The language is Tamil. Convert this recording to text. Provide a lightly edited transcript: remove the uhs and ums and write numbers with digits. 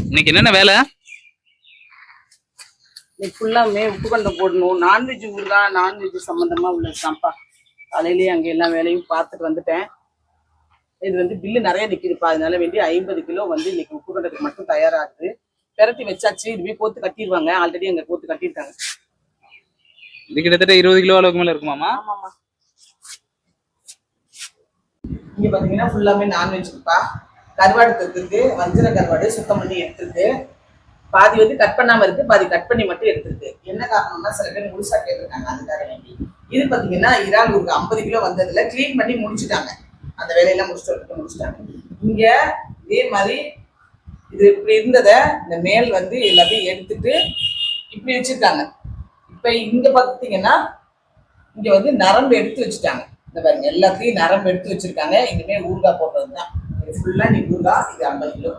இன்னைக்கு என்னென்ன வேலை? இன்னைக்கு ஃபுல்லாமே உப்பு கண்டம் போடணும். நான்வெஜ் ஊருதான், நான்வெஜ் சம்மந்தமா உள்ளதுதான்ப்பா. காலையிலேயே அங்கே எல்லா வேலையும் பார்த்துட்டு வந்துட்டேன். இது வந்து பில்லு நிறைய நிற்கிதுப்பா. அதனால வேண்டி 50 கிலோ வந்து இன்னைக்கு உப்பு கண்டத்துக்கு மட்டும் தயாராகுது. பெரட்டி வச்சாச்சு. இதுவே போத்து கட்டிடுவாங்க. ஆல்ரெடி அங்கே போத்து கட்டியிருக்காங்க. இது கிட்டத்தட்ட 20 கிலோ அளவுக்கு மேல இருக்குமாமா? ஆமாம்மா. இங்கே பார்த்தீங்கன்னா ஃபுல்லாமே நான்வெஜ்ப்பா. கருவாடு இருக்கு, வஞ்சர கருவாடு சுத்தம் பண்ணி எடுத்துருக்கு. பாதி வந்து கட் பண்ணாம இருக்கு, பாதி கட் பண்ணி மட்டும் எடுத்துருக்கு. என்ன காரணம்னா சில பேர் முழுசா கேட்டிருக்காங்க, அதுக்காக வேண்டி. இது பார்த்தீங்கன்னா இறால் ஒரு 50 கிலோ வந்ததுல கிளீன் பண்ணி முடிச்சுட்டாங்க. அந்த வேலையெல்லாம் முடிச்சுட்டாங்க. இங்க இதே மாதிரி இது இப்படி இருந்ததை இந்த மேல் வந்து எல்லாத்தையும் எடுத்துட்டு இப்படி வச்சிருக்காங்க. இப்ப இங்க பார்த்தீங்கன்னா இங்க வந்து நரம்பு எடுத்து வச்சுட்டாங்க. இந்த பாருங்க, எல்லாத்தையும் நரம்பு எடுத்து வச்சிருக்காங்க. இனிமே ஊறுகாய் போடுறது தான். இது ஃபுல்லா நீ ஊறுகாய். இது 50 கிலோ.